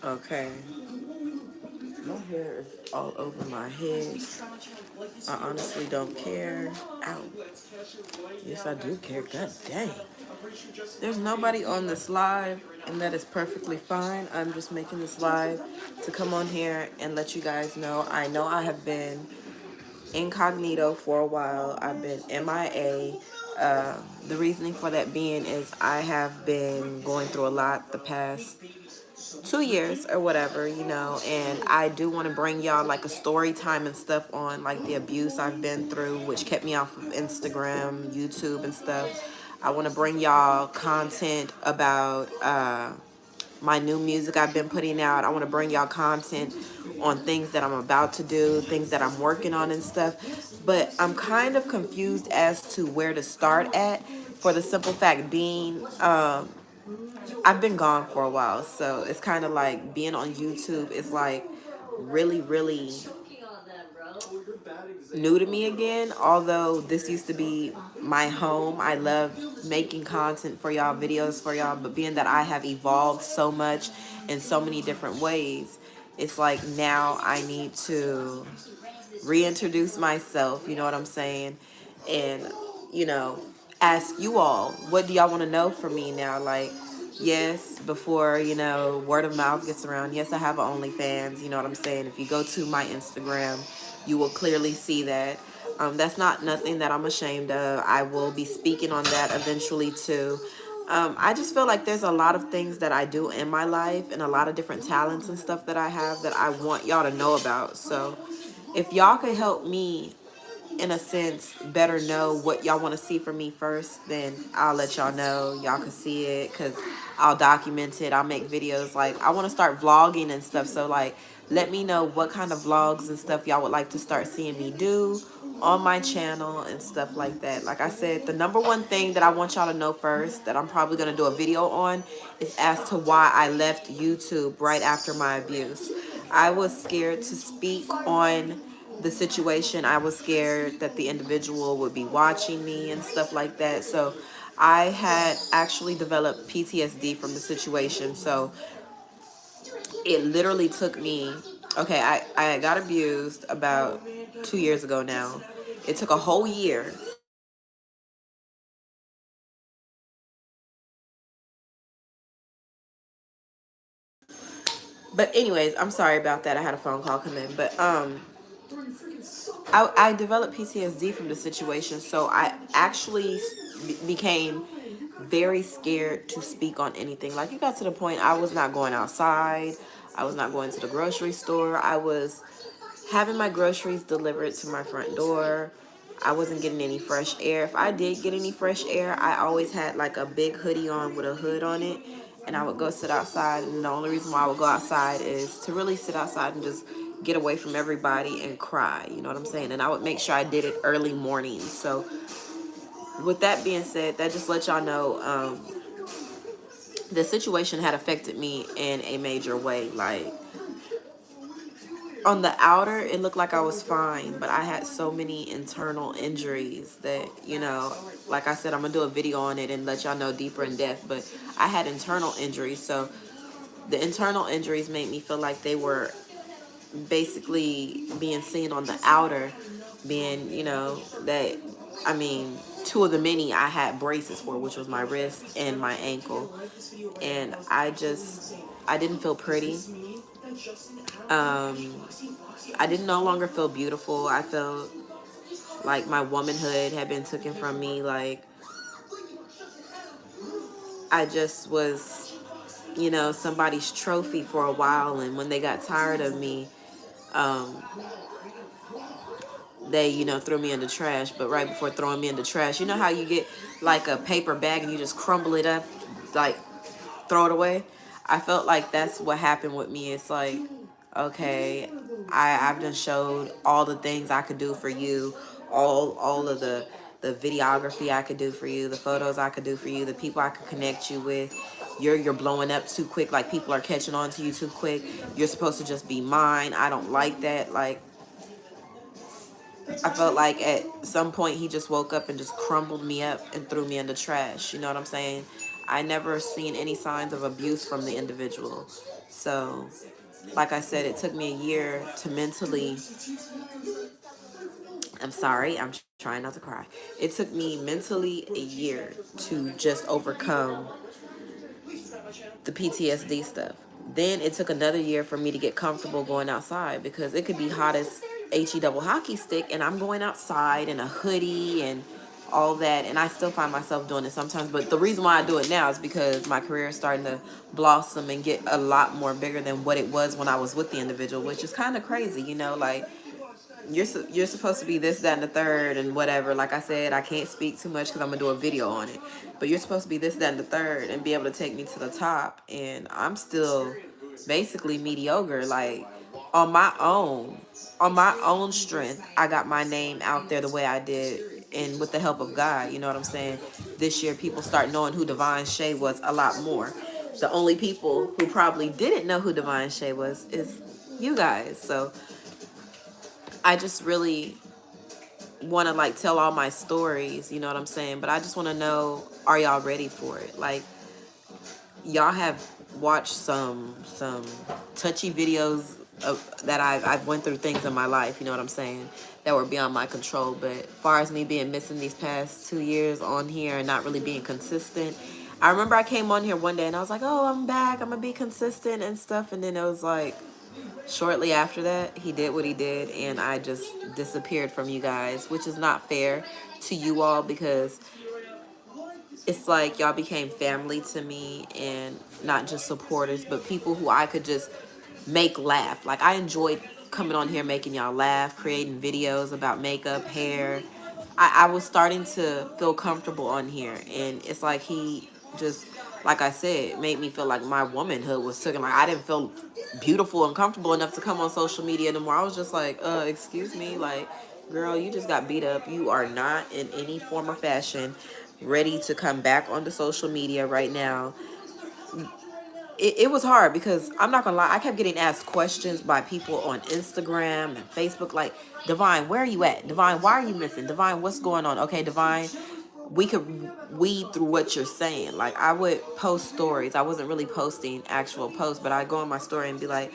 Okay. My hair is all over my head. I honestly don't care. Ow. Yes, I do care. God dang. There's nobody on this live, and that is perfectly fine. I'm just making this live to come on here and let you guys know. I know I have been incognito for a while. I've been MIA. The reasoning for that being is I have been going through a lot the past 2 years or whatever, you know, and I do want to bring y'all like a story time and stuff on like the abuse I've been through, which kept me off of Instagram, YouTube, and stuff. I want to bring y'all content about my new music I've been putting out. I want to bring y'all content on things that I'm about to do, things that I'm working on and stuff. But I'm kind of confused as to where to start at, for the simple fact being, I've been gone for a while. So it's kind of like being on YouTube is like really, really new to me again. Although this used to be my home, I love making content for y'all, videos for y'all, but being that I have evolved so much in so many different ways, it's like now I need to reintroduce myself, you know what I'm saying? And, you know, ask you all, what do y'all want to know from me now? Like, yes, before, you know, word of mouth gets around, yes, I have an OnlyFans, you know what I'm saying? If you go to my Instagram, you will clearly see that. That's not nothing that I'm ashamed of. I will be speaking on that eventually too. I just feel like there's a lot of things that I do in my life and a lot of different talents and stuff that I have that I want y'all to know about. So if y'all could help me, in a sense, better know what y'all want to see from me first, then I'll let y'all know. Y'all can see it because I'll document it. I'll make videos. Like, I want to start vlogging and stuff. So, like, let me know what kind of vlogs and stuff y'all would like to start seeing me do on my channel and stuff like that. Like I said, the number one thing that I want y'all to know first, that I'm probably going to do a video on, is as to why I left YouTube right after my abuse. I was scared to speak on the situation. I was scared that the individual would be watching me and stuff like that. So I had actually developed PTSD from the situation. So it literally took me, okay, I got abused about 2 years ago now. It took a whole year. But anyways, I'm sorry about that. I had a phone call come in. But I developed PTSD from the situation, so I actually became very scared to speak on anything. Like, it got to the point I was not going outside. I was not going to the grocery store. I was having my groceries delivered to my front door. I wasn't getting any fresh air. If I did get any fresh air, I always had like a big hoodie on with a hood on it, and I would go sit outside. And the only reason why I would go outside is to really sit outside and just get away from everybody and cry, you know what I'm saying? And I would make sure I did it early mornings. So with that being said, that just let y'all know, the situation had affected me in a major way. Like, on the outer, it looked like I was fine, but I had so many internal injuries that, you know, like I said, I'm gonna do a video on it and let y'all know deeper in depth. But I had internal injuries. So the internal injuries made me feel like they were basically being seen on the outer, being, you know, that, I mean, two of the many I had braces for, which was my wrist and my ankle. And I didn't feel pretty. um I didn't no longer feel beautiful. I felt like my womanhood had been taken from me. Like, I just was, you know, somebody's trophy for a while. And when they got tired of me, um, they, you know, threw me in the trash. But right before throwing me in the trash, you know how you get like a paper bag and you just crumble it up, like throw it away? I felt like that's what happened with me. It's like, okay, I've just showed all the things I could do for you, all of the videography I could do for you, the photos I could do for you, the people I could connect you with. You're blowing up too quick. Like, people are catching on to you too quick. You're supposed to just be mine. I don't like that. Like, I felt like at some point he just woke up and just crumbled me up and threw me in the trash. You know what I'm saying? I never seen any signs of abuse from the individual. So, like I said, it took me a year to mentally, I'm sorry, I'm trying not to cry. It took me mentally a year to just overcome the PTSD stuff. Then it took another year for me to get comfortable going outside, because it could be hot as HE double hockey stick and I'm going outside in a hoodie and all that, and I still find myself doing it sometimes. But the reason why I do it now is because my career is starting to blossom and get a lot more bigger than what it was when I was with the individual, which is kind of crazy, you know, like you're supposed to be this, that, and the third, and whatever. Like I said, I can't speak too much because I'm gonna do a video on it. But you're supposed to be this, that, and the third, and be able to take me to the top. And I'm still basically mediocre. Like on my own strength, I got my name out there the way I did, and with the help of God. You know what I'm saying? This year, people start knowing who Divine Shay was a lot more. The only people who probably didn't know who Divine Shay was is you guys. So I just really want to like tell all my stories, you know what I'm saying? But I just want to know, are y'all ready for it? Like, y'all have watched some touchy videos that I've went through things in my life, you know what I'm saying, that were beyond my control. But as far as me being missing these past 2 years on here and not really being consistent, I remember I came on here one day and I was like, oh, I'm back, I'm gonna be consistent and stuff. And then it was like, shortly after that, he did what he did, and I just disappeared from you guys, which is not fair to you all, because it's like y'all became family to me, and not just supporters, but people who I could just make laugh. Like, I enjoyed coming on here making y'all laugh, creating videos about makeup, hair. I was starting to feel comfortable on here, and it's like he just, like I said, made me feel like my womanhood was taken. Like, I didn't feel beautiful and comfortable enough to come on social media anymore. I was just like, excuse me, like, girl, you just got beat up. You are not in any form or fashion ready to come back onto social media right now. It was hard, because I'm not gonna lie, I kept getting asked questions by people on Instagram and Facebook, like, Divine, where are you at? Divine, why are you missing? Divine, what's going on? Okay, Divine, we could weed through what you're saying. Like, I would post stories. I wasn't really posting actual posts, but I'd go on my story and be like,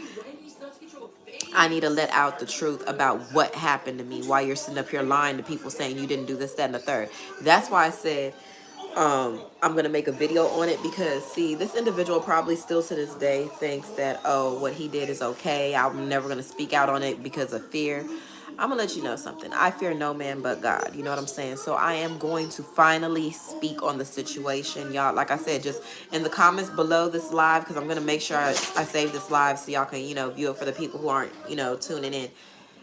I need to let out the truth about what happened to me, while you're sitting up here lying to people saying you didn't do this, that, and the third. That's why I said, I'm gonna make a video on it, because see, this individual probably still to this day thinks that, oh, what he did is okay. I'm never gonna speak out on it because of fear. I'm gonna let you know something. I fear no man but God. You know what I'm saying? So I am going to finally speak on the situation, y'all. Like I said, just in the comments below this live, because I'm gonna make sure I save this live so y'all can, you know, view it for the people who aren't, you know, tuning in.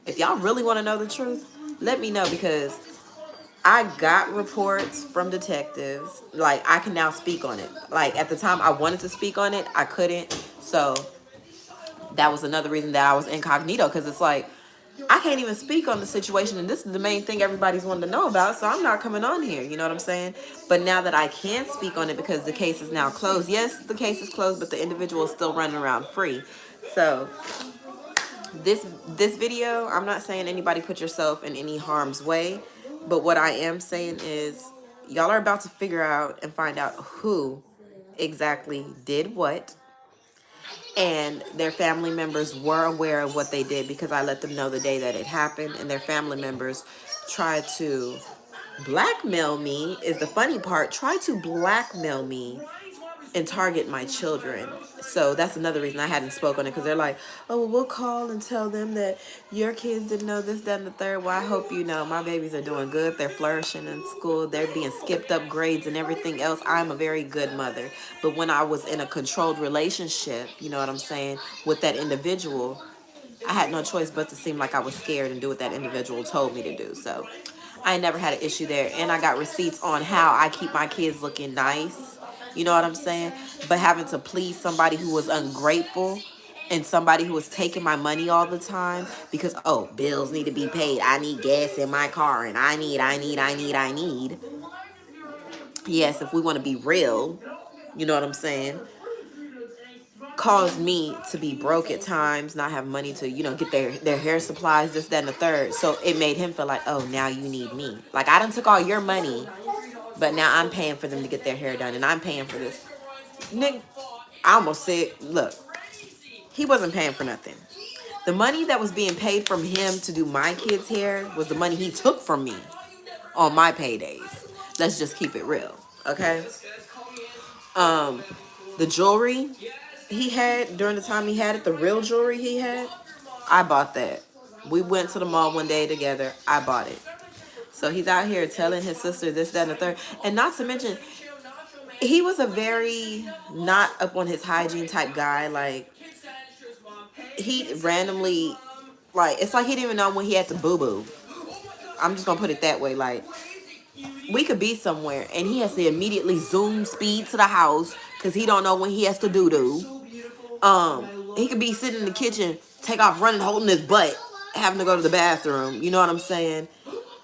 If y'all really want to know the truth, let me know, because I got reports from detectives. Like, I can now speak on it. Like, at the time I wanted to speak on it, I couldn't. So that was another reason that I was incognito, because it's like, I can't even speak on the situation, and this is the main thing everybody's wanting to know about, so I'm not coming on here, you know what I'm saying? But now that I can speak on it, because the case is now closed. Yes, the case is closed, but the individual is still running around free. So this video, I'm not saying anybody put yourself in any harm's way, but what I am saying is, y'all are about to figure out and find out who exactly did what, and their family members were aware of what they did, because I let them know the day that it happened, and their family members tried to blackmail me, is the funny part, tried to blackmail me and target my children. So that's another reason I hadn't spoken on it, because they're like, oh, well, we'll call and tell them that your kids didn't know this, that, and the third. Well, I hope you know my babies are doing good. They're flourishing in school. They're being skipped up grades and everything else. I'm a very good mother. But when I was in a controlled relationship, you know what I'm saying, with that individual, I had no choice but to seem like I was scared and do what that individual told me to do. So I never had an issue there. And I got receipts on how I keep my kids looking nice. You know what I'm saying? But having to please somebody who was ungrateful, and somebody who was taking my money all the time, because, oh, bills need to be paid. I need gas in my car, and I need. Yes, if we want to be real, you know what I'm saying? Caused me to be broke at times, not have money to, you know, get their hair supplies, this, that, and the third. So it made him feel like, oh, now you need me. Like, I done took all your money But now I'm paying for them to get their hair done, and I'm paying for this. Nick, I almost said, look, he wasn't paying for nothing. The money that was being paid from him to do my kids' hair was the money he took from me on my paydays. Let's just keep it real, okay? The jewelry he had during the time he had it, the real jewelry he had, I bought that. We went to the mall one day together. I bought it. So he's out here telling his sister this, that, and the third. And not to mention, he was a very not up on his hygiene type guy. Like, he randomly, like, it's like he didn't even know when he had to boo-boo. I'm just gonna put it that way. Like, we could be somewhere and he has to immediately zoom speed to the house because he don't know when he has to doo-doo. He could be sitting in the kitchen, take off running, holding his butt, having to go to the bathroom. You know what I'm saying?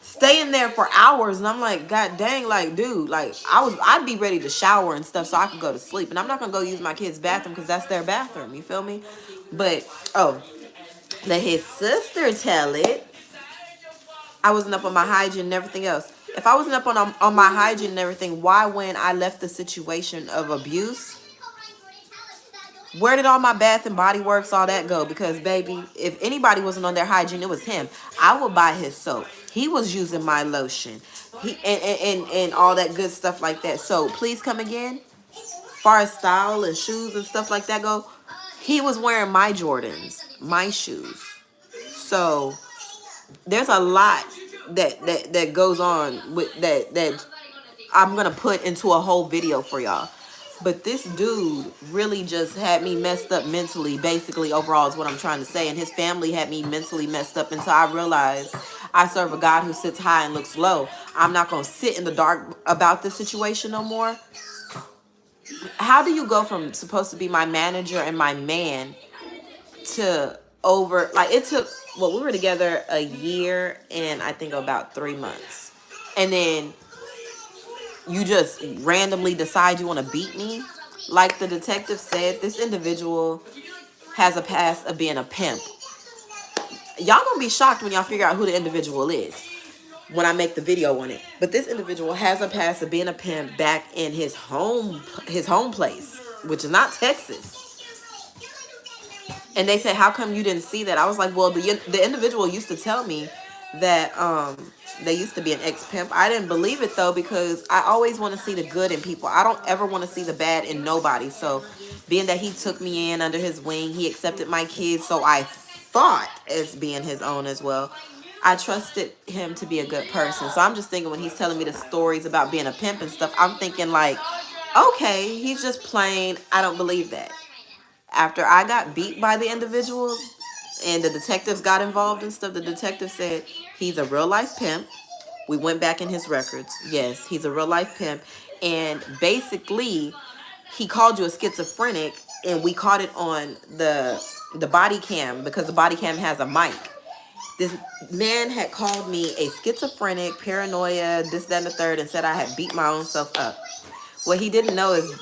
Staying there for hours, and I'm like, God dang, like, dude, like, I'd be ready to shower and stuff so I could go to sleep. And I'm not gonna go use my kid's bathroom because that's their bathroom. You feel me? But let his sister tell it. I wasn't up on my hygiene and everything else. If I wasn't up on my hygiene and everything, why, when I left the situation of abuse, where did all my Bath and Body Works, all that go? Because, baby, if anybody wasn't on their hygiene, it was him. I would buy his soap. He was using my lotion. And all that good stuff like that. So, please come again. As far as style and shoes and stuff like that go, he was wearing my Jordans, my shoes. So, there's a lot that goes on with that I'm gonna put into a whole video for y'all. But this dude really just had me messed up mentally, basically, overall, is what I'm trying to say. And his family had me mentally messed up until I realized I serve a God who sits high and looks low. I'm not going to sit in the dark about this situation no more. How do you go from supposed to be my manager and my man to over, like, it took, well, we were together a year and I think about 3 months. And then you just randomly decide you want to beat me? Like the detective said, this individual has a past of being a pimp. Y'all gonna be shocked when y'all figure out who the individual is when I make the video on it. But this individual has a past of being a pimp back in his home place, which is not Texas. And they said, how come you didn't see that? I was like, well, the individual used to tell me that they used to be an ex-pimp. I didn't believe it, though, because I always want to see the good in people. I don't ever want to see the bad in nobody. So being that he took me in under his wing, he accepted my kids, so I thought as being his own as well. I trusted him to be a good person. So I'm just thinking when he's telling me the stories about being a pimp and stuff, I'm thinking like, okay, he's just plain. I don't believe that. After I got beat by the individual and the detectives got involved and stuff, the detective said he's a real life pimp. We went back in his records. Yes, he's a real life pimp. And basically, he called you a schizophrenic, and we caught it on the body cam because the body cam has a mic. This man had called me a schizophrenic, paranoia, this, that, and the third, and said I had beat my own self up. What he didn't know is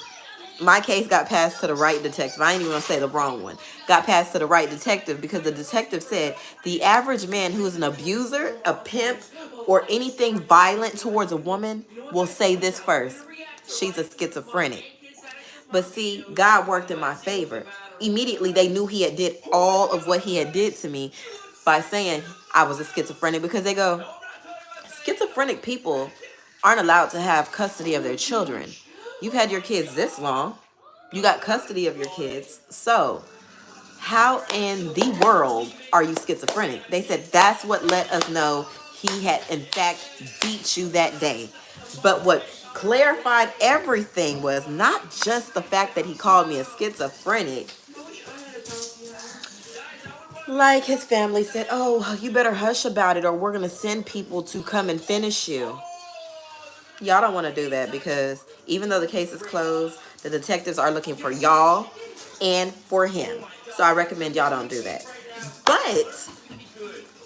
my case got passed to the right detective. I ain't even gonna say the wrong one. Got passed to the right detective because the detective said the average man who is an abuser, a pimp, or anything violent towards a woman will say this first: she's a schizophrenic. But see, God worked in my favor. Immediately they knew he had did all of what he had did to me by saying I was a schizophrenic, because they go, schizophrenic people aren't allowed to have custody of their children. You've had your kids this long. You got custody of your kids. So how in the world are you schizophrenic? They said that's what let us know he had in fact beat you that day. But what clarified everything was not just the fact that he called me a schizophrenic. Like his family said, oh, you better hush about it or we're going to send people to come and finish you. Y'all don't want to do that, because even though the case is closed, the detectives are looking for y'all and for him. So I recommend y'all don't do that. But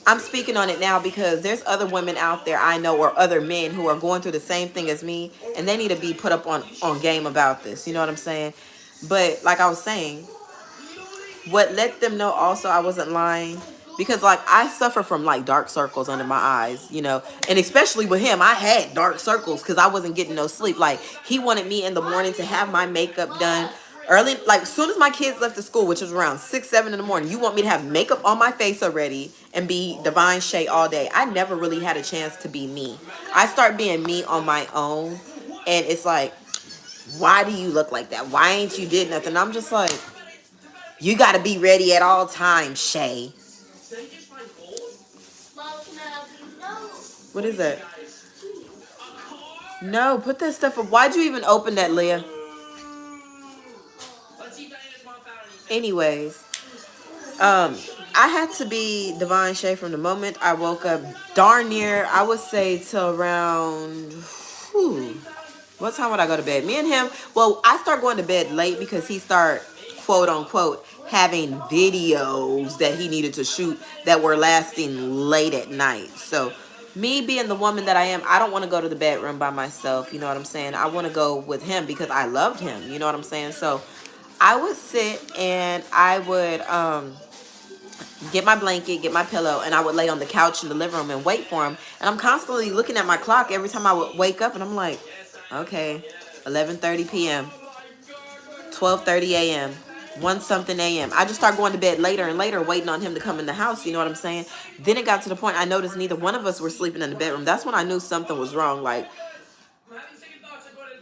I'm speaking on it now because there's other women out there I know, or other men who are going through the same thing as me, and they need to be put up on game about this. You know what I'm saying? But like I was saying, what let them know also I wasn't lying because like I suffer from like dark circles under my eyes, you know, and especially with him, I had dark circles because I wasn't getting no sleep. Like he wanted me in the morning to have my makeup done early, like as soon as my kids left the school, which was around 6, 7 in the morning. You want me to have makeup on my face already and be Divine Shay all day. I never really had a chance to be me. I start being me on my own, and it's like, why do you look like that? Why ain't you did nothing? I'm just like, you got to be ready at all times, Shay. What is that? No, put that stuff up. Why'd you even open that, Leah? Anyways, I had to be Divine Shay from the moment I woke up. Darn near, I would say till around, what time would I go to bed? Me and him, well, I start going to bed late because he start, quote unquote, having videos that he needed to shoot that were lasting late at night. So me being the woman that I am, I don't want to go to the bedroom by myself. You know what I'm saying? I want to go with him because I loved him. You know what I'm saying? So I would sit and I would get my blanket, get my pillow, and I would lay on the couch in the living room and wait for him. And I'm constantly looking at my clock every time I would wake up, and I'm like, okay, 11:30 p.m., 12:30 a.m., 1 something a.m. I just start going to bed later and later, waiting on him to come in the house. You know what I'm saying? Then it got to the point I noticed neither one of us were sleeping in the bedroom. That's when I knew something was wrong. Like,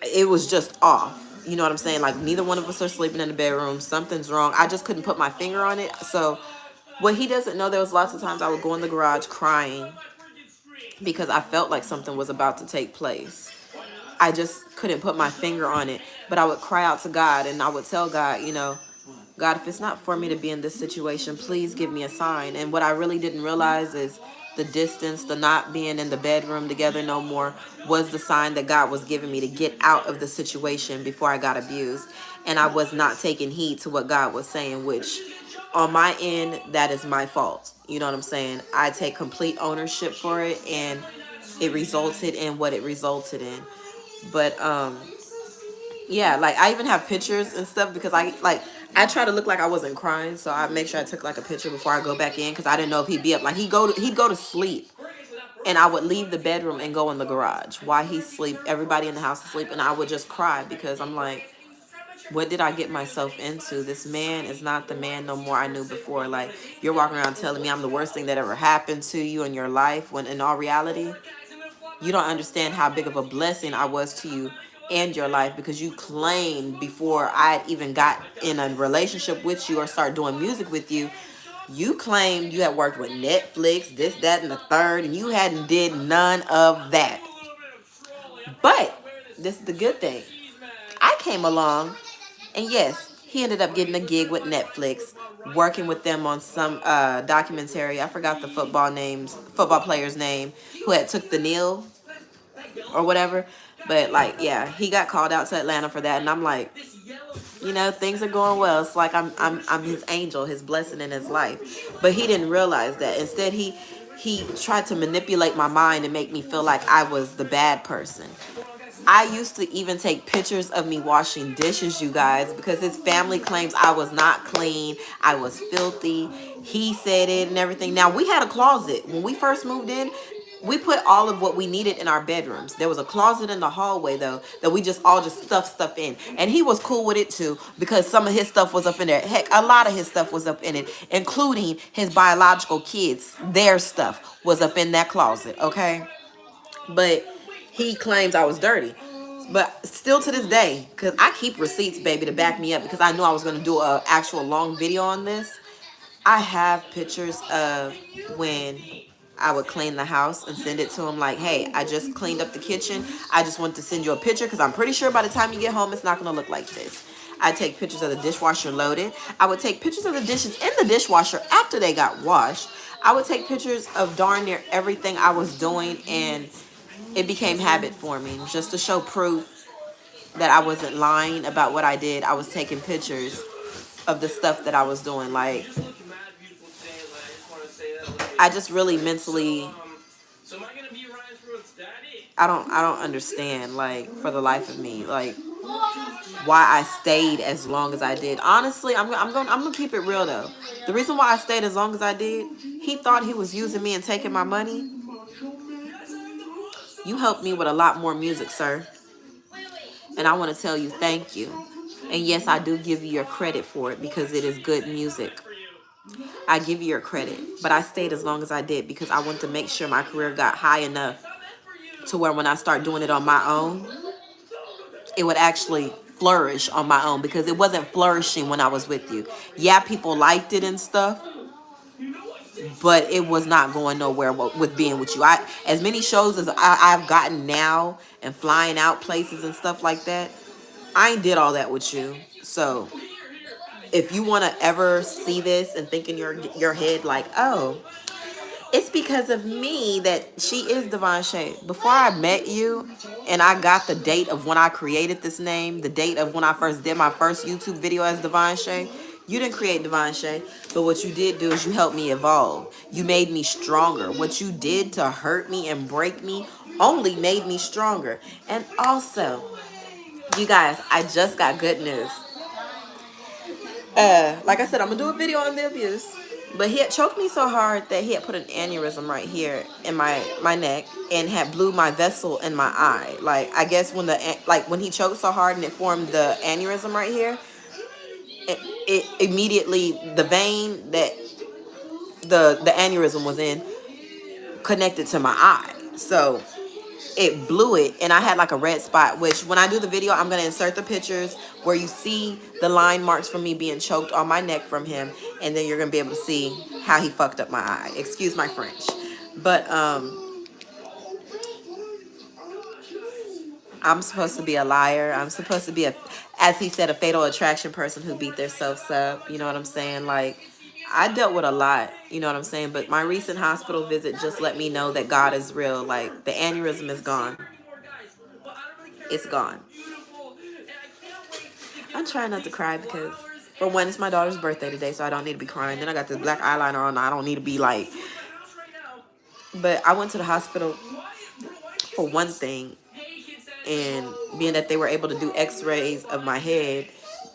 it was just off. You know what I'm saying? Like, neither one of us are sleeping in the bedroom. Something's wrong. I just couldn't put my finger on it. So what he doesn't know, there was lots of times I would go in the garage crying because I felt like something was about to take place. I just couldn't put my finger on it, but I would cry out to God, and I would tell God, you know, God, if it's not for me to be in this situation, please give me a sign. And what I really didn't realize is the distance, the not being in the bedroom together no more, was the sign that God was giving me to get out of the situation before I got abused. And I was not taking heed to what God was saying, which on my end, that is my fault. You know what I'm saying? I take complete ownership for it, and it resulted in what it resulted in. But yeah, like I even have pictures and stuff because I try to look like I wasn't crying, so I make sure I took like a picture before I go back in because I didn't know if he'd be up. Like he'd go to sleep, and I would leave the bedroom and go in the garage while he sleep. Everybody in the house is asleep, and I would just cry because I'm like, what did I get myself into? This man is not the man no more I knew before. Like, you're walking around telling me I'm the worst thing that ever happened to you in your life, when in all reality, you don't understand how big of a blessing I was to you and your life, because you claimed before I had even got in a relationship with you or start doing music with you, you claimed you had worked with Netflix, this, that, and the third, and you hadn't did none of that. But this is the good thing. I came along, and yes, he ended up getting a gig with Netflix, working with them on some documentary. I forgot the football player's name, who had took the kneel or whatever. But like, yeah, he got called out to Atlanta for that, and I'm like, you know, things are going well. It's like I'm his angel, his blessing in his life. But he didn't realize that. Instead, he tried to manipulate my mind and make me feel like I was the bad person. I used to even take pictures of me washing dishes, you guys, because his family claims I was not clean. I was filthy. He said it and everything. Now, we had a closet. When we first moved in, we put all of what we needed in our bedrooms. There was a closet in the hallway, though, that we just all just stuffed stuff in. And he was cool with it, too, because some of his stuff was up in there. Heck, a lot of his stuff was up in it, including his biological kids. Their stuff was up in that closet, okay? But he claims I was dirty. But still to this day, because I keep receipts, baby, to back me up, because I knew I was going to do an actual long video on this. I have pictures of when I would clean the house and send it to him like, hey, I just cleaned up the kitchen. I just want to send you a picture because I'm pretty sure by the time you get home, it's not going to look like this. I take pictures of the dishwasher loaded. I would take pictures of the dishes in the dishwasher after they got washed. I would take pictures of darn near everything I was doing, and it became habit for me. Just to show proof that I wasn't lying about what I did, I was taking pictures of the stuff that I was doing. Like, I just really mentally, I don't understand, like, for the life of me. Like, why I stayed as long as I did. Honestly, I'm gonna keep it real though. The reason why I stayed as long as I did, he thought he was using me and taking my money. You helped me with a lot more music, sir. And I want to tell you thank you. And yes, I do give you your credit for it because it is good music. I give you your credit. But I stayed as long as I did because I wanted to make sure my career got high enough to where when I start doing it on my own, it would actually flourish on my own, because it wasn't flourishing when I was with you. Yeah, people liked it and stuff, but it was not going nowhere with being with you. As many shows as I've gotten now and flying out places and stuff like that, I ain't did all that with you. So if you want to ever see this and think in your head like, oh, it's because of me that she is Devon Shay. Before I met you and I got the date of when I created this name, the date of when I first did my first YouTube video as Devon Shay, you didn't create Devon Shay, but what you did do is you helped me evolve. You made me stronger. What you did to hurt me and break me only made me stronger. And also, you guys, I just got good news. Like I said, I'm gonna do a video on the abuse, but he had choked me so hard that he had put an aneurysm right here in my neck and had blew my vessel in my eye. Like, I guess when when he choked so hard and it formed the aneurysm right here, it immediately, the vein that the aneurysm was in connected to my eye, so it blew it, and I had like a red spot, which when I do the video, I'm going to insert the pictures where you see the line marks from me being choked on my neck from him, and then you're going to be able to see how he fucked up my eye. Excuse my French. But I'm supposed to be a liar. I'm supposed to be as he said, a fatal attraction person who beat themselves up. You know what I'm saying? Like, I dealt with a lot, you know what I'm saying? But my recent hospital visit just let me know that God is real. Like, the aneurysm is gone. It's gone. I'm trying not to cry because, for one, it's my daughter's birthday today, so I don't need to be crying. Then I got this black eyeliner on. I don't need to be like... But I went to the hospital for one thing, and being that they were able to do x-rays of my head,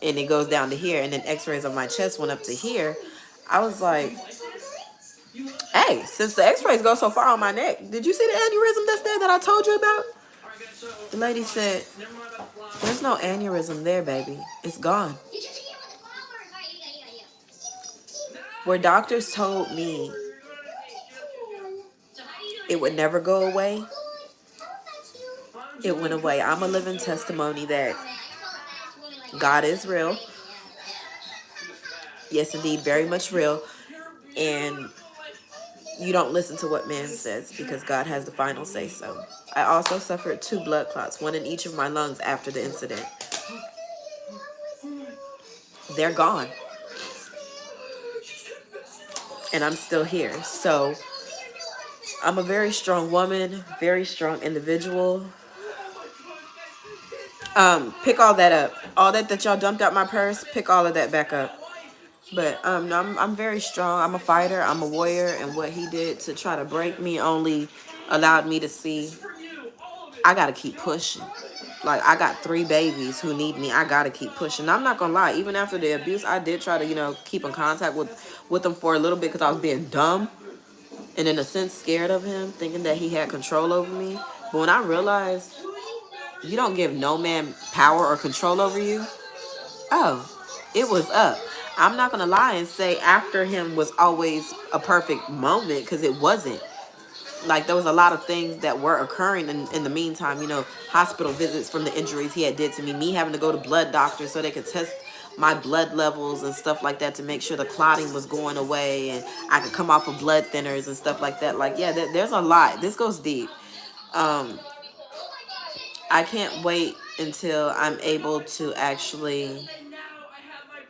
and it goes down to here, and then x-rays of my chest went up to here, I was like, hey, since the x-rays go so far on my neck, did you see the aneurysm that's there that I told you about? The lady said, there's no aneurysm there, baby. It's gone. Where doctors told me it would never go away, it went away. I'm a living testimony that God is real. Yes, indeed, very much real. And you don't listen to what man says, because God has the final say so. I also suffered 2 blood clots, one in each of my lungs after the incident. They're gone. And I'm still here. So I'm a very strong woman, very strong individual. Pick all that up. All that y'all dumped out my purse, pick all of that back up. But no, I'm very strong. I'm a fighter. I'm a warrior. And what he did to try to break me only allowed me to see I got to keep pushing. Like, I got 3 babies who need me. I got to keep pushing. I'm not going to lie. Even after the abuse, I did try to, you know, keep in contact with them for a little bit because I was being dumb. And in a sense, scared of him, thinking that he had control over me. But when I realized you don't give no man power or control over you, oh, it was up. I'm not going to lie and say after him was always a perfect moment, because it wasn't. Like, there was a lot of things that were occurring in the meantime, you know, hospital visits from the injuries he had did to me, me having to go to blood doctors so they could test my blood levels and stuff like that to make sure the clotting was going away and I could come off of blood thinners and stuff like that. Like, yeah, there's a lot. This goes deep. I can't wait until I'm able to actually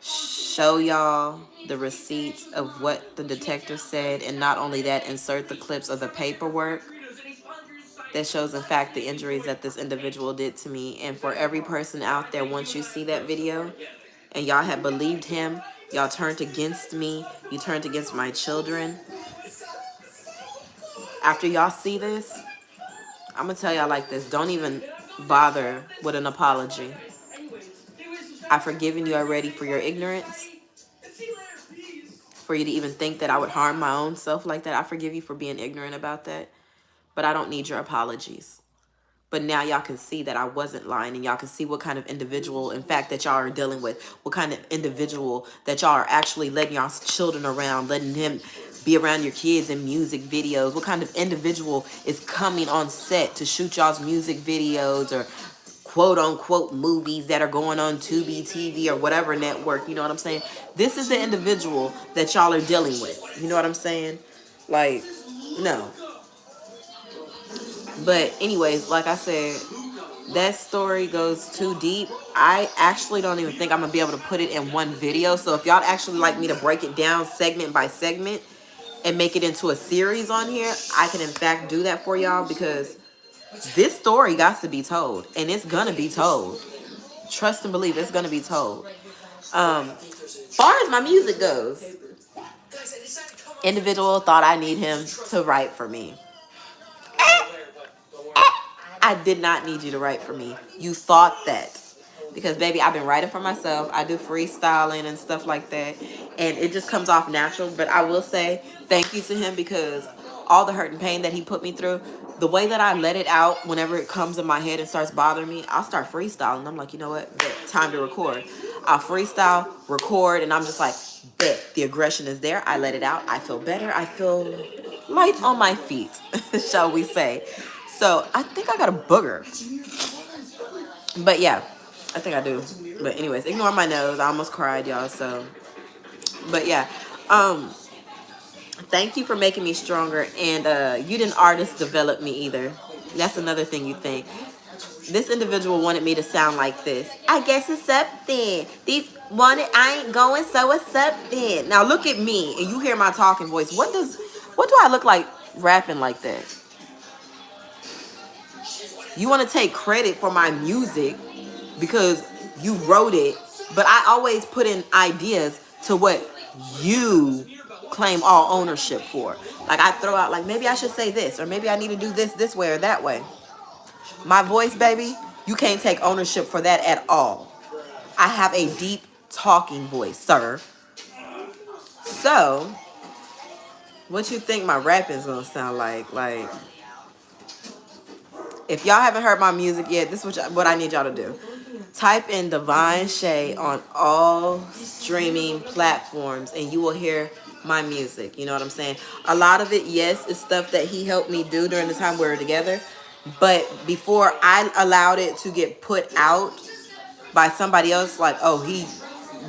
show y'all the receipts of what the detective said, and not only that, insert the clips of the paperwork that shows in fact the injuries that this individual did to me. And for every person out there, once you see that video and y'all have believed him, y'all turned against me, you turned against my children, after y'all see this, I'm gonna tell y'all like this: don't even bother with an apology. I've forgiven you already for your ignorance, for you to even think that I would harm my own self like that. I forgive you for being ignorant about that, but I don't need your apologies. But now y'all can see that I wasn't lying, and y'all can see what kind of individual, in fact, that y'all are dealing with, what kind of individual that y'all are actually letting y'all's children around, letting him be around your kids in music videos, what kind of individual is coming on set to shoot y'all's music videos or quote unquote movies that are going on Tubi TV or whatever network, you know what I'm saying? This is the individual that y'all are dealing with. You know what I'm saying? Like, no. But anyways, like I said, that story goes too deep. I actually don't even think I'm gonna be able to put it in one video. So if y'all actually like me to break it down segment by segment and make it into a series on here, I can in fact do that for y'all, because this story got to be told, and it's gonna be told. Trust and believe, it's gonna be told. Far as my music goes, individual thought I need him to write for me. I did not need you to write for me. You thought that. Because, baby, I've been writing for myself. I do freestyling and stuff like that. And it just comes off natural. But I will say thank you to him, because all the hurt and pain that he put me through, the way that I let it out whenever it comes in my head and starts bothering me, I'll start freestyling. I'm like, you know what? Bet, time to record. I'll freestyle, record, and I'm just like, bet, the aggression is there. I let it out. I feel better. I feel light on my feet, shall we say. So I think I got a booger. But yeah, I think I do. But anyways, ignore my nose. I almost cried, y'all. So, but yeah, thank you for making me stronger. And you didn't artist develop me either. That's another thing you think. This individual wanted me to sound like this. I guess it's up then. These wanted, I ain't going, so it's up then. Now look at me, and you hear my talking voice. What do I look like rapping like that? You want to take credit for my music because you wrote it, but I always put in ideas to what you claim all ownership for. Like I throw out, like, maybe I should say this, or maybe I need to do this way or that way. My voice, baby, you can't take ownership for that at all. I have a deep talking voice, sir. So, what you think my rap is gonna sound like? Like, if y'all haven't heard my music yet, this is what I need y'all to do. Type in Divine Shay on all streaming platforms and you will hear my music. You know what I'm saying? A lot of it, yes, is stuff that he helped me do during the time we were together. But before I allowed it to get put out by somebody else, like, oh, he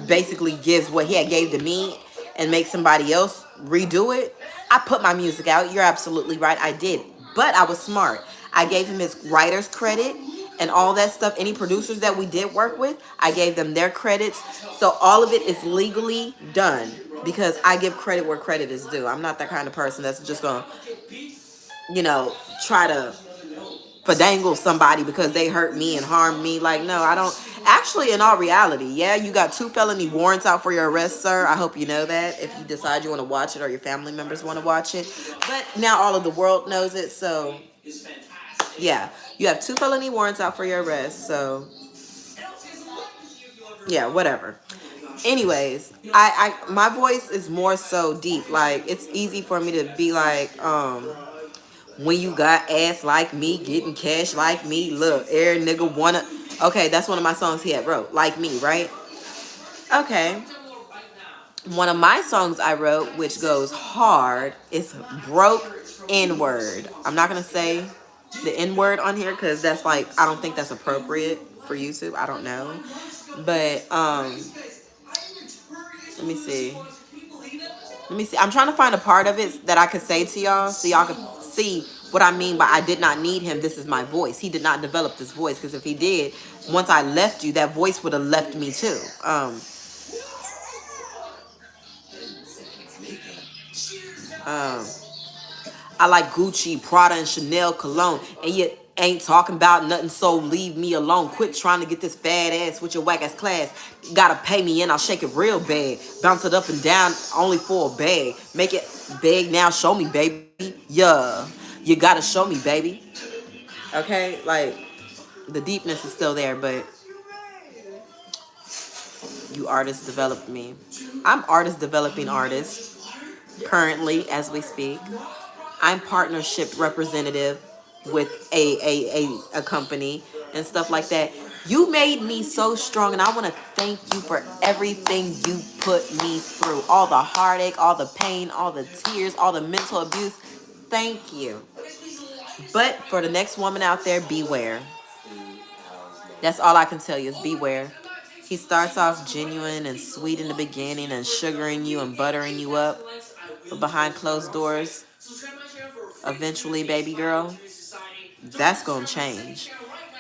basically gives what he had gave to me and make somebody else redo it, I put my music out. You're absolutely right. I did. But I was smart. I gave him his writer's credit and all that stuff. Any producers that we did work with, I gave them their credits. So all of it is legally done because I give credit where credit is due. I'm not that kind of person that's just going to, try to fadangle somebody because they hurt me and harmed me. Like, no, I don't. Actually, in all reality, yeah, you got 2 felony warrants out for your arrest, sir. I hope you know that if you decide you want to watch it or your family members want to watch it. But now all of the world knows it, so yeah, you have 2 felony warrants out for your arrest. So yeah, whatever. Anyways, I my voice is more so deep. Like, it's easy for me to be like, when you got ass like me, getting cash like me, look, every nigga wanna. Okay, that's one of my songs he had wrote, like me, right? Okay. One of my songs I wrote, which goes hard, is Broke N-Word. I'm not gonna say the N-word on here because that's like, I don't think that's appropriate for YouTube. I don't know. But let me see. I'm trying to find a part of it that I could say to y'all so y'all can see what I mean by I did not need him. This is my voice. He did not develop this voice, because if he did, once I left you, that voice would have left me too. I like Gucci, Prada, and Chanel cologne, and yet ain't talking about nothing, so leave me alone. Quit trying to get this fat ass with your whack ass class. Gotta pay me and I'll shake it real bad. Bounce it up and down only for a bag. Make it big now, show me, baby. Yeah, you gotta show me, baby. Okay, like, the deepness is still there, but do artists develop me? I'm artist developing artist currently as we speak. I'm partnership representative with a company and stuff like that. You made me so strong, and I want to thank you for everything you put me through. All the heartache, all the pain, all the tears, all the mental abuse. Thank you. But for the next woman out there, beware. That's all I can tell you is beware. He starts off genuine and sweet in the beginning and sugaring you and buttering you up. But behind closed doors, eventually, baby girl, that's going to change.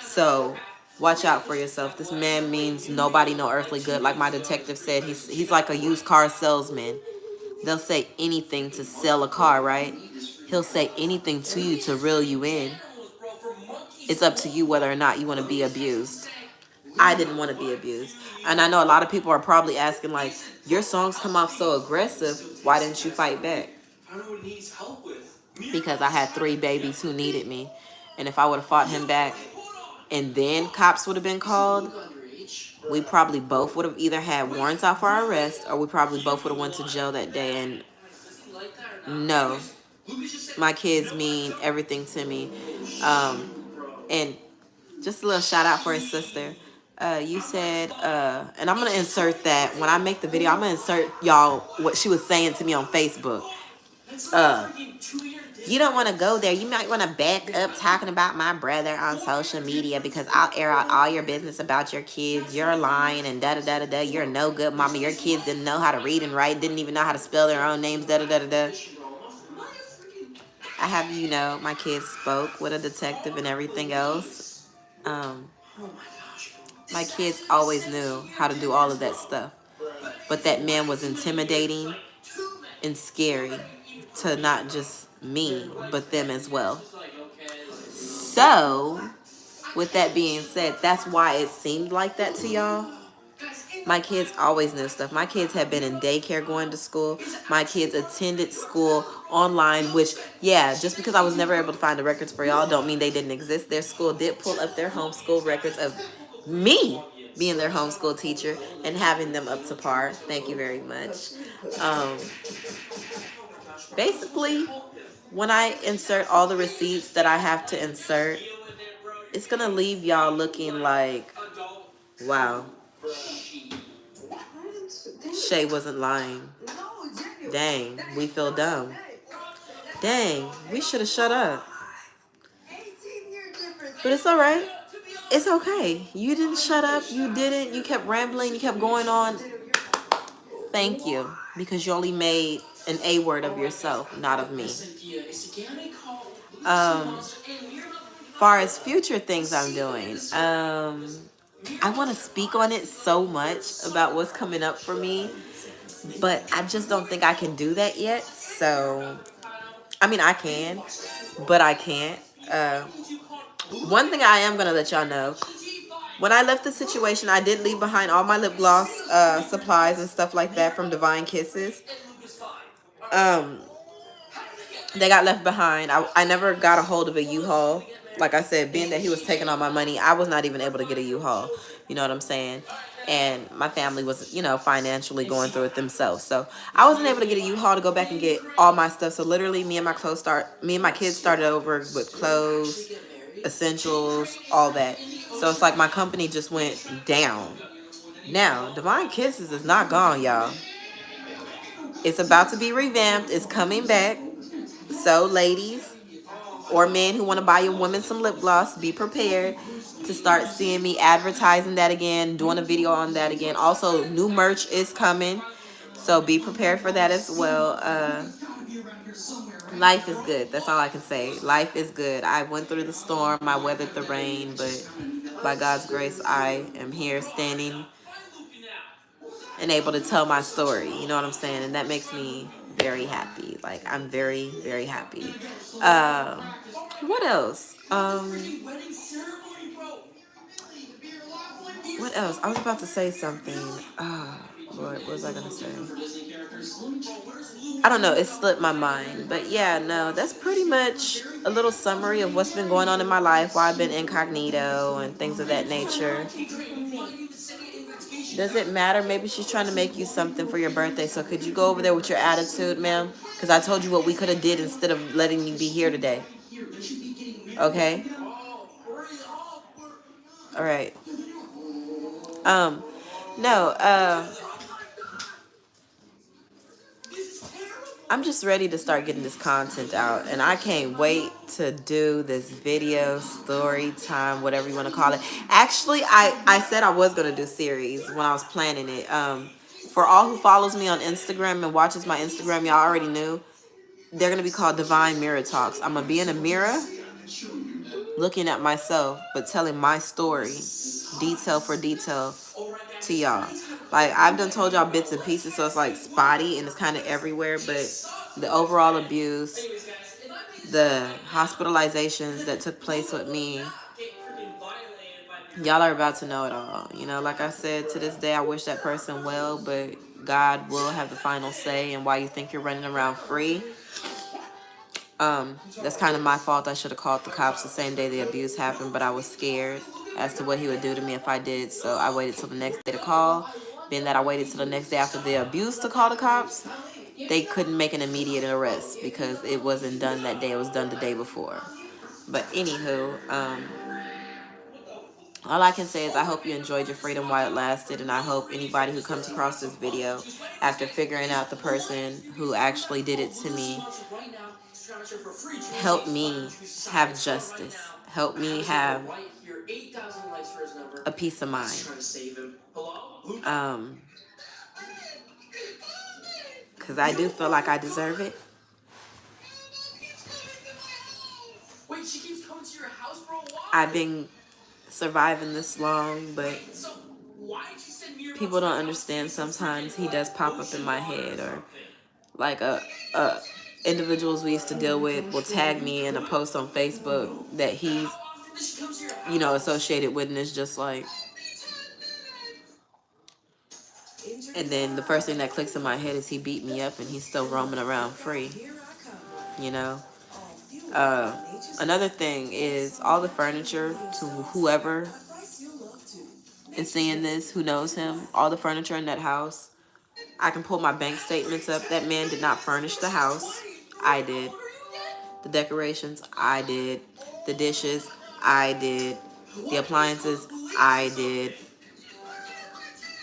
So watch out for yourself. This man means nobody no earthly good. Like my detective said, he's like a used car salesman. They'll say anything to sell a car, right? He'll say anything to you to reel you in. It's up to you whether or not you want to be abused. I didn't want to be abused. And I know a lot of people are probably asking, like, your songs come off so aggressive. Why didn't you fight back? Because I had 3 babies who needed me. And if I would have fought him back and then cops would have been called, we probably both would have either had warrants out for our arrest or we probably both would have went to jail that day. And no, my kids mean everything to me. And just a little shout out for his sister. You said, and I'm going to insert that when I make the video, I'm going to insert y'all what she was saying to me on Facebook. You don't want to go there. You might want to back up talking about my brother on social media because I'll air out all your business about your kids. You're lying and da-da-da-da-da. You're no good mama. Your kids didn't know how to read and write, didn't even know how to spell their own names, da-da-da-da-da. I have, you know, my kids spoke with a detective and everything else. My kids always knew how to do all of that stuff. But that man was intimidating and scary to not just me, but them as well. So, with that being said, that's why it seemed like that to y'all. My kids always knew stuff. My kids have been in daycare going to school. My kids attended school online, which, yeah, just because I was never able to find the records for y'all don't mean they didn't exist. Their school did pull up their homeschool records of me being their homeschool teacher and having them up to par. Thank you very much. Basically, when I insert all the receipts that I have to insert, it's going to leave y'all looking like, wow, Shay wasn't lying. Dang, we feel dumb. Dang, we should have shut up. But it's all right. It's okay. You didn't shut up. You didn't. You kept rambling. You kept going on. Thank you. Because you only made an A word of yourself, not of me. Far as future things I'm doing, I want to speak on it so much about what's coming up for me, but I just don't think I can do that yet. So, I mean, I can, but I can't. One thing I am going to let y'all know, when I left the situation, I did leave behind all my lip gloss supplies and stuff like that from Divine Kisses. They got left behind. I never got a hold of a U-Haul. Like I said, being that he was taking all my money, I was not even able to get a U-Haul. You know what I'm saying? And my family was, you know, financially going through it themselves. So I wasn't able to get a U-Haul to go back and get all my stuff. So literally me and my kids started over with clothes, essentials, all that. So it's like my company just went down. Now, Divine Kisses is not gone, y'all. It's about to be revamped. It's coming back. So ladies or men who want to buy your women some lip gloss, be prepared to start seeing me advertising that again, doing a video on that again. Also, new merch is coming, so be prepared for that as well. Life is good. That's all I can say. Life is good. I went through the storm. I weathered the rain, but by God's grace, I am here standing and able to tell my story. You know what I'm saying? And that makes me very happy. Like, I'm very, very happy. What else? What else? I was about to say something. Lord, what was I going to say? I don't know. It slipped my mind. But yeah, no, that's pretty much a little summary of what's been going on in my life, why I've been incognito and things of that nature. Does it matter? Maybe she's trying to make you something for your birthday. So could you go over there with your attitude, ma'am? Because I told you what we could have did instead of letting you be here today. Okay? All right. No, I'm just ready to start getting this content out, and I can't wait to do this video, story time, whatever you want to call it. Actually, I said I was going to do series when I was planning it. For all who follows me on Instagram and watches my Instagram, y'all already knew. They're going to be called Divine Mirror Talks. I'm going to be in a mirror looking at myself, but telling my story, detail for detail, to y'all. Like, I've done told y'all bits and pieces, so it's like spotty and it's kind of everywhere, but the overall abuse, the hospitalizations that took place with me, y'all are about to know it all. You know, like I said, to this day I wish that person well, but God will have the final say. And why you think you're running around free, that's kind of my fault. I should have called the cops the same day the abuse happened, but I was scared as to what he would do to me if I did, so I waited till the next day to call. Being that I waited till the next day after the abuse to call the cops, they couldn't make an immediate arrest because it wasn't done that day. It was done the day before. But anywho, all I can say is I hope you enjoyed your freedom while it lasted, and I hope anybody who comes across this video after figuring out the person who actually did it to me, help me have justice. Help me have a peace of mind. Because I do feel like I deserve it. I've been surviving this long, but people don't understand sometimes he does pop up in my head, or like individuals we used to deal with will tag me in a post on Facebook that he's, you know, associated with, and it's just like, and then the first thing that clicks in my head is he beat me up and he's still roaming around free, you know. Another thing is all the furniture, to whoever is seeing this, who knows him, all the furniture in that house, I can pull my bank statements up. That man did not furnish the house. I did. The decorations, I did. The dishes, I did. The appliances, I did.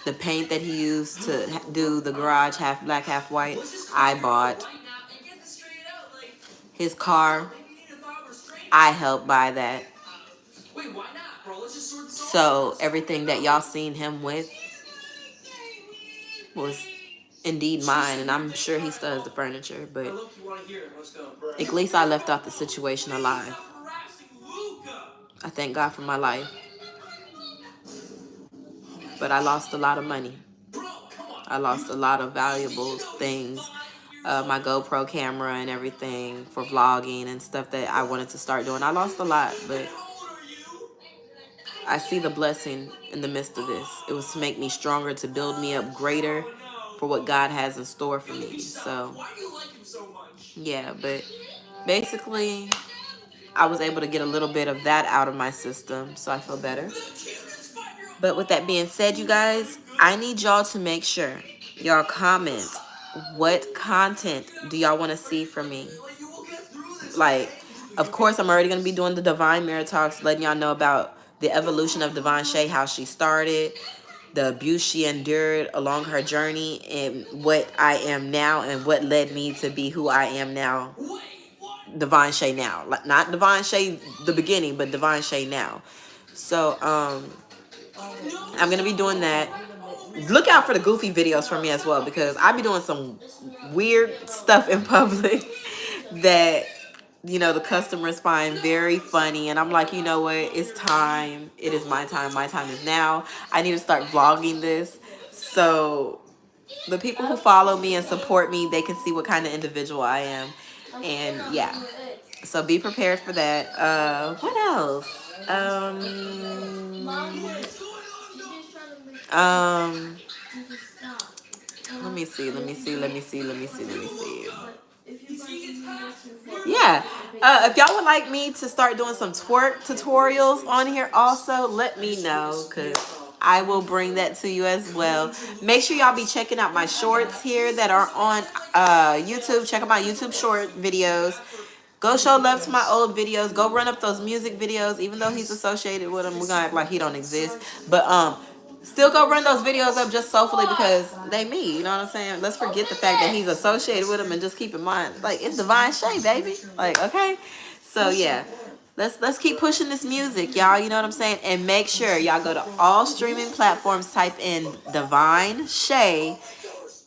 The paint that he used to do the garage half black, half white, I bought. His car, I helped buy that. So everything that y'all seen him with was indeed mine, and I'm sure he still has the furniture, but at least I left out the situation alive. I thank God for my life. But I lost a lot of money. I lost a lot of valuable things. My GoPro camera and everything for vlogging and stuff that I wanted to start doing. I lost a lot, but I see the blessing in the midst of this. It was to make me stronger, to build me up greater for what God has in store for me. So, yeah, but basically, I was able to get a little bit of that out of my system, so I feel better. But with that being said, you guys, I need y'all to make sure y'all comment. What content do y'all want to see from me? Like, of course, I'm already going to be doing the Divine Mirror Talks, letting y'all know about the evolution of Devon Shay, how she started, the abuse she endured along her journey, and what I am now, and what led me to be who I am now. Devon Shay now. Like, not Devon Shay the beginning, but Devon Shay now. So, I'm going to be doing that. Look out for the goofy videos from me as well, because I be doing some weird stuff in public that, you know, the customers find very funny. And I'm like, you know what? It's time. It is my time. My time is now. I need to start vlogging this. So the people who follow me and support me, they can see what kind of individual I am. And yeah, so be prepared for that. What else? Let me see. Yeah. If y'all would like me to start doing some twerk tutorials on here also, let me know, because I will bring that to you as well. Make sure y'all be checking out my shorts here that are on YouTube. Check out my YouTube short videos. Go show love to my old videos. Go run up those music videos. Even though he's associated with them, we're gonna act like he don't exist. But still go run those videos up just soulfully because they me. You know what I'm saying? Let's forget the fact that he's associated with them and just keep in mind, like, it's Divine Shay, baby. Like, okay. So yeah. Let's keep pushing this music, y'all. You know what I'm saying? And make sure y'all go to all streaming platforms, type in Divine Shay,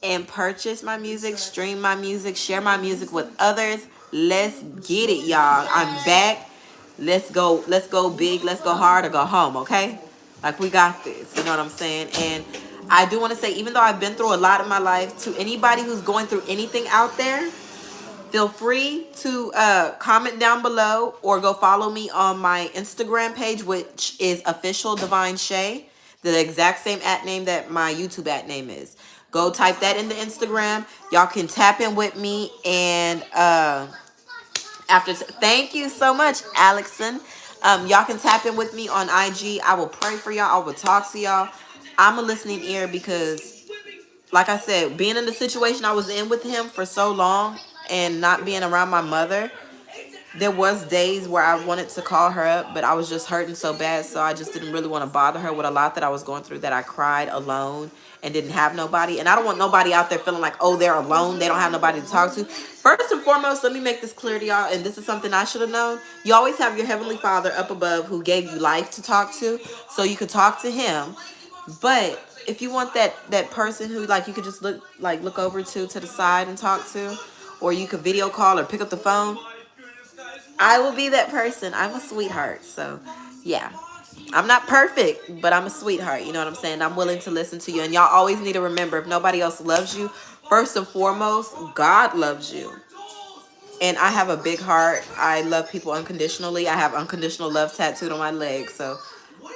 and purchase my music, stream my music, share my music with others. Let's get it, y'all. I'm back. Let's go big, let's go hard, or go home, okay? Like, we got this. You know what I'm saying? And I do want to say, even though I've been through a lot in my life, to anybody who's going through anything out there, feel free to comment down below or go follow me on my Instagram page, which is Official Divine Shay, the exact same @ name that my YouTube @ name is. Go type that into Instagram. Y'all can tap in with me. And thank you so much, Alexon. Y'all can tap in with me on IG. I will pray for y'all. I will talk to y'all. I'm a listening ear because, like I said, being in the situation I was in with him for so long and not being around my mother, there was days where I wanted to call her up, but I was just hurting so bad, so I just didn't really want to bother her with a lot that I was going through, that I cried alone and didn't have nobody. And I don't want nobody out there feeling like, oh, they're alone, they don't have nobody to talk to. First and foremost, let me make this clear to y'all, and this is something I should have known. You always have your Heavenly Father up above who gave you life to talk to, so you could talk to him. But if you want that person who, like, you could just look over to the side and talk to, or you could video call or pick up the phone, I will be that person. I'm a sweetheart. So yeah, I'm not perfect, but I'm a sweetheart. You know what I'm saying? I'm willing to listen to you. And y'all always need to remember, if nobody else loves you, first and foremost, God loves you. And I have a big heart. I love people unconditionally. I have unconditional love tattooed on my leg. So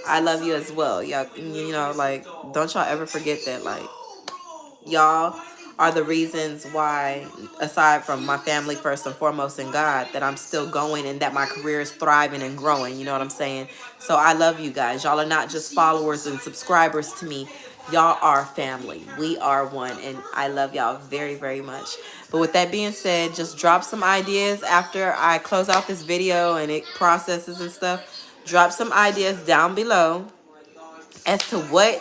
I love you as well. Y'all, you know, like, don't y'all ever forget that. Like, y'all are the reasons why, aside from my family first and foremost and God, that I'm still going and that my career is thriving and growing. You know what I'm saying? So I love you guys. Y'all are not just followers and subscribers to me. Y'all are family. We are one. And I love y'all very, very much. But with that being said, just drop some ideas after I close out this video and it processes and stuff. Drop some ideas down below as to what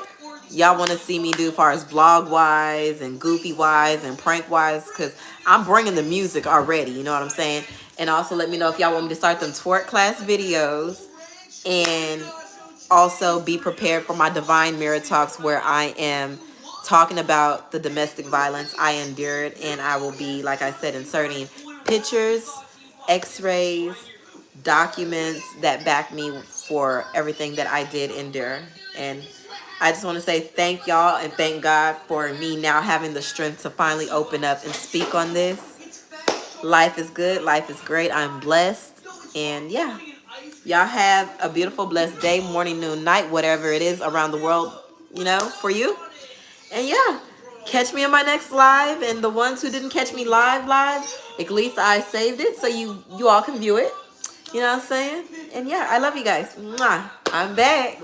y'all want to see me do as far as vlog wise and goofy wise and prank wise, because I'm bringing the music already. You know what I'm saying? And also let me know if y'all want me to start them twerk class videos. And also be prepared for my Divine Mirror Talks, where I am talking about the domestic violence I endured, and I will be, like I said, inserting pictures, x-rays, documents that back me for everything that I did endure. And I just want to say thank y'all and thank God for me now having the strength to finally open up and speak on this. Life is good. Life is great. I'm blessed. And yeah, y'all have a beautiful, blessed day, morning, noon, night, whatever it is around the world, you know, for you. And yeah, catch me on my next live. And the ones who didn't catch me live, at least I saved it so you all can view it. You know what I'm saying? And yeah, I love you guys. Mwah. I'm back.